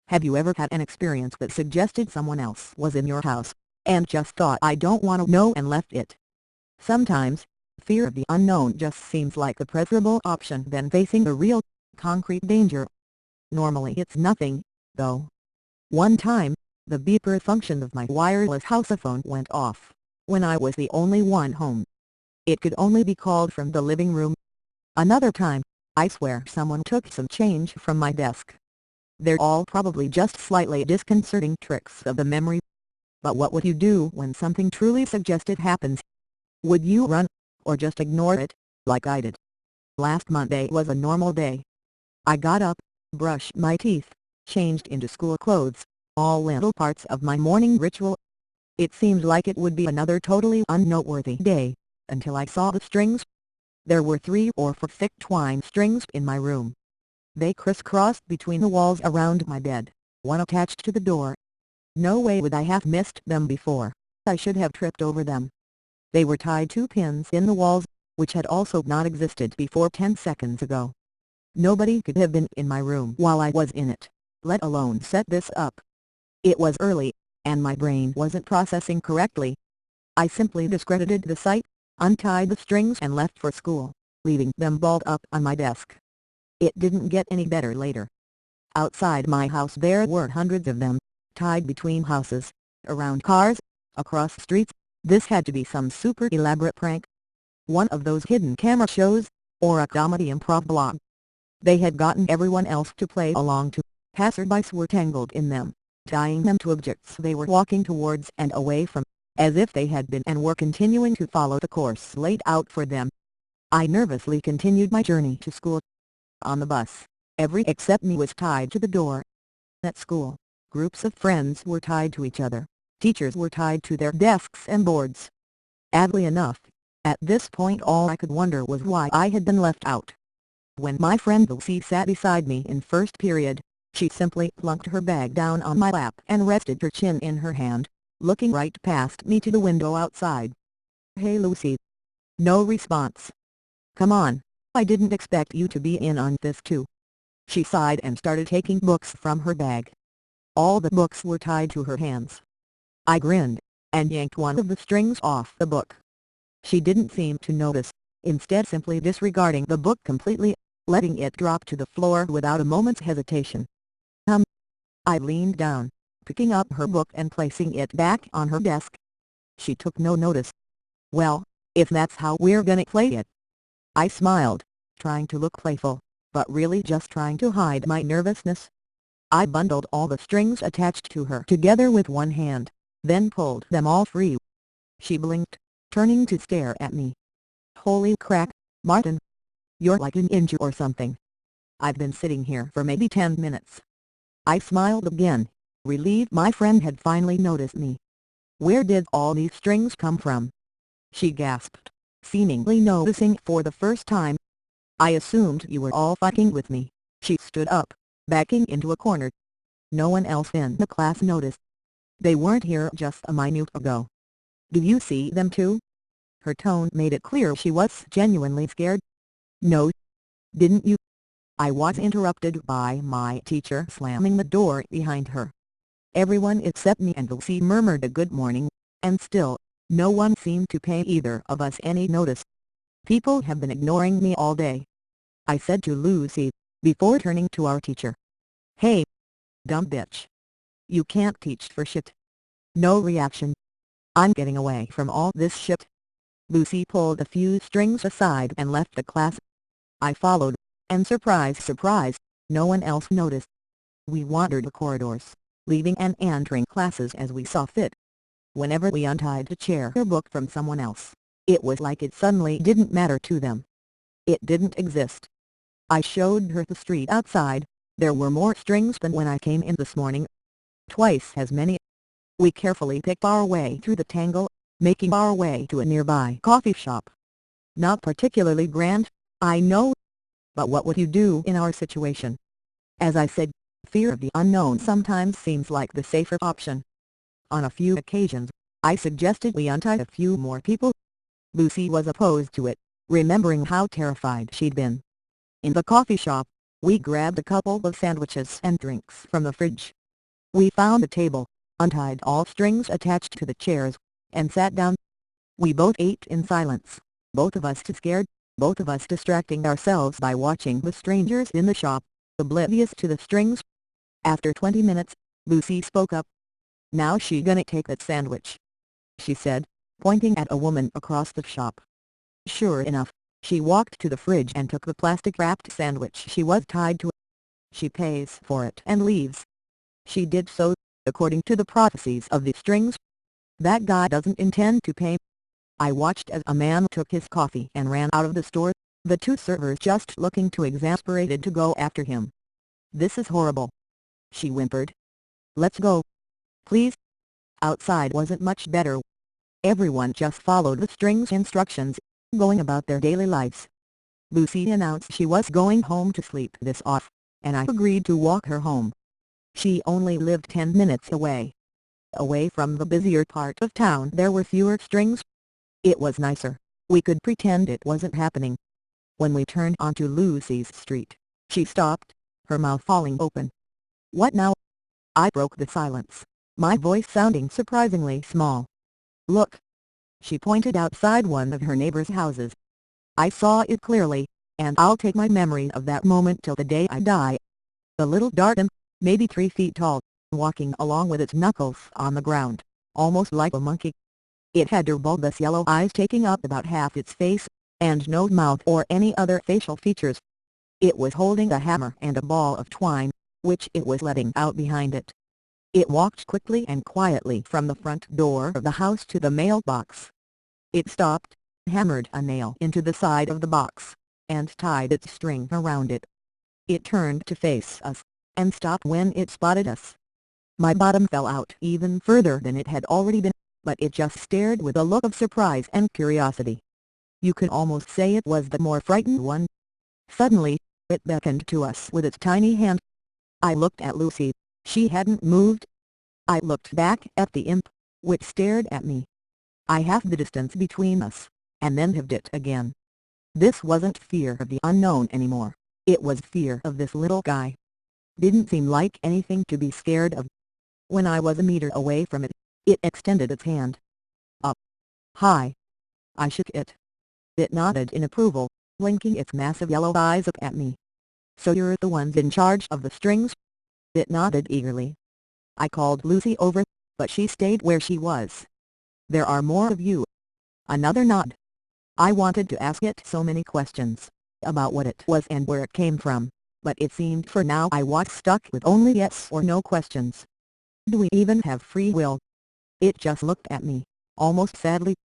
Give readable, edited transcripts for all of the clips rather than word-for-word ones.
Have you ever had an experience that suggested someone else was in your house, and just thought "I don't want to know" and left it? Sometimes, fear of the unknown just seems like a preferable option than facing the real, concrete danger. Normally it's nothing, though. One time, the beeper function of my wireless housephone went off, when I was the only one home. It could only be called from the living room. Another time, I swear someone took some change from my desk. They're all probably just slightly disconcerting tricks of the memory. But what would you do when something truly suggested happens? Would you run, or just ignore it, like I did? Last Monday was a normal day. I got up, brushed my teeth, changed into school clothes, all little parts of my morning ritual. It seemed like it would be another totally unnoteworthy day, until I saw the strings. There were 3 or 4 thick twine strings in my room. They crisscrossed between the walls around my bed, one attached to the door. No way would I have missed them before. I should have tripped over them. They were tied to pins in the walls, which had also not existed before 10 seconds ago. Nobody could have been in my room while I was in it, let alone set this up. It was early, and my brain wasn't processing correctly. I simply discredited the sight, untied the strings and left for school, leaving them balled up on my desk. It didn't get any better later. Outside my house there were hundreds of them, tied between houses, around cars, across streets. This had to be some super elaborate prank. One of those hidden camera shows, or a comedy improv blog. They had gotten everyone else to play along too. Passersby were tangled in them, tying them to objects they were walking towards and away from, as if they had been and were continuing to follow the course laid out for them. I nervously continued my journey to school. On the bus, every except me was tied to the door. At school, groups of friends were tied to each other, teachers were tied to their desks and boards. Oddly enough, at this point all I could wonder was why I had been left out. When my friend Lucy sat beside me in first period, she simply plunked her bag down on my lap and rested her chin in her hand, looking right past me to the window outside. "Hey Lucy." No response. "Come on, I didn't expect you to be in on this too." She sighed and started taking books from her bag. All the books were tied to her hands. I grinned, and yanked one of the strings off the book. She didn't seem to notice, instead simply disregarding the book completely, letting it drop to the floor without a moment's hesitation. I leaned down, picking up her book and placing it back on her desk. She took no notice. "Well, if that's how we're gonna play it." I smiled, trying to look playful, but really just trying to hide my nervousness. I bundled all the strings attached to her together with one hand, then pulled them all free. She blinked, turning to stare at me. "Holy crap, Martin. You're like an ninja or something." "I've been sitting here for maybe 10 minutes." I smiled again, relieved my friend had finally noticed me. "Where did all these strings come from?" She gasped, seemingly noticing for the first time. "I assumed you were all fucking with me." She stood up, backing into a corner. "No one else in the class noticed. They weren't here just a minute ago. Do you see them too?" Her tone made it clear she was genuinely scared. "No. Didn't you?" I was interrupted by my teacher slamming the door behind her. Everyone except me and Lucy murmured a good morning, and still, no one seemed to pay either of us any notice. "People have been ignoring me all day," I said to Lucy, before turning to our teacher. "Hey, dumb bitch. You can't teach for shit." No reaction. "I'm getting away from all this shit." Lucy pulled a few strings aside and left the class. I followed, and surprise surprise, no one else noticed. We wandered the corridors, leaving and entering classes as we saw fit. Whenever we untied a chair or book from someone else, it was like it suddenly didn't matter to them. It didn't exist. I showed her the street outside. There were more strings than when I came in this morning. Twice as many. We carefully picked our way through the tangle, making our way to a nearby coffee shop. Not particularly grand, I know. But what would you do in our situation? As I said, fear of the unknown sometimes seems like the safer option. On a few occasions, I suggested we untie a few more people. Lucy was opposed to it, remembering how terrified she'd been. In the coffee shop, we grabbed a couple of sandwiches and drinks from the fridge, We found a table, untied all strings attached to the chairs, and sat down. We both ate in silence, both of us too scared, both of us distracting ourselves by watching the strangers in the shop, oblivious to the strings. After 20 minutes, Lucy spoke up. "Now she gonna take that sandwich," she said, pointing at a woman across the shop. Sure enough, she walked to the fridge and took the plastic-wrapped sandwich she was tied to. She pays for it and leaves. She did so, according to the prophecies of the strings. That guy doesn't intend to pay. I watched as a man took his coffee and ran out of the store, the two servers just looking too exasperated to go after him. "This is horrible," she whimpered. "Let's go. Please." Outside wasn't much better. Everyone just followed the strings' instructions, going about their daily lives. Lucy announced she was going home to sleep this off, and I agreed to walk her home. She only lived 10 minutes away. Away from the busier part of town there were fewer strings. It was nicer. We could pretend it wasn't happening. When we turned onto Lucy's street, she stopped, her mouth falling open. "What now?" I broke the silence, my voice sounding surprisingly small. "Look." She pointed outside one of her neighbor's houses. I saw it clearly, and I'll take my memory of that moment till the day I die. The little darkin', maybe 3 feet tall, walking along with its knuckles on the ground, almost like a monkey. It had her bulbous yellow eyes taking up about half its face, and no mouth or any other facial features. It was holding a hammer and a ball of twine, which it was letting out behind it. It walked quickly and quietly from the front door of the house to the mailbox. It stopped, hammered a nail into the side of the box, and tied its string around it. It turned to face us, and stopped when it spotted us. My bottom fell out even further than it had already been, but it just stared with a look of surprise and curiosity. You could almost say it was the more frightened one. Suddenly, it beckoned to us with its tiny hand. I looked at Lucy. She hadn't moved. I looked back at the imp, which stared at me. I halved the distance between us, and then halved it again. This wasn't fear of the unknown anymore, it was fear of this little guy. Didn't seem like anything to be scared of. When I was a meter away from it, it extended its hand. "Up. Hi." I shook it. It nodded in approval, blinking its massive yellow eyes up at me. "So you're the ones in charge of the strings?" It nodded eagerly. I called Lucy over, but she stayed where she was. "There are more of you." Another nod. I wanted to ask it so many questions, about what it was and where it came from, but it seemed for now I was stuck with only yes or no questions. "Do we even have free will?" It just looked at me, almost sadly.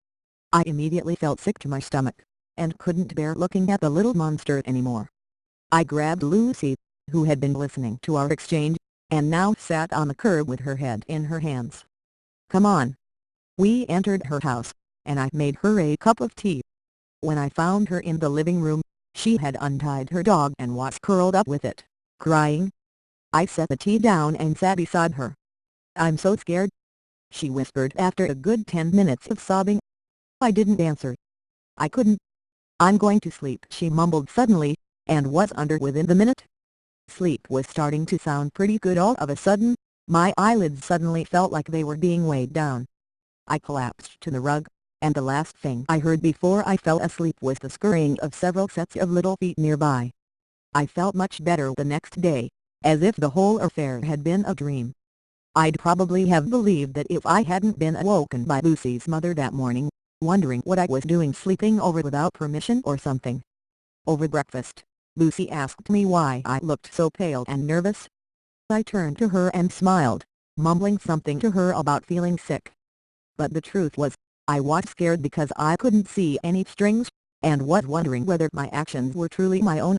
I immediately felt sick to my stomach, and couldn't bear looking at the little monster anymore. I grabbed Lucy, who had been listening to our exchange, and now sat on the curb with her head in her hands. "Come on." We entered her house, and I made her a cup of tea. When I found her in the living room, she had untied her dog and was curled up with it, crying. I set the tea down and sat beside her. "I'm so scared," she whispered after a good 10 minutes of sobbing. I didn't answer. I couldn't. "I'm going to sleep," she mumbled suddenly, and was under within the minute. Sleep was starting to sound pretty good all of a sudden. My eyelids suddenly felt like they were being weighed down. I collapsed to the rug, and the last thing I heard before I fell asleep was the scurrying of several sets of little feet nearby. I felt much better the next day, as if the whole affair had been a dream. I'd probably have believed that if I hadn't been awoken by Lucy's mother that morning, wondering what I was doing sleeping over without permission or something. Over breakfast, Lucy asked me why I looked so pale and nervous. I turned to her and smiled, mumbling something to her about feeling sick. But the truth was, I was scared because I couldn't see any strings, and was wondering whether my actions were truly my own.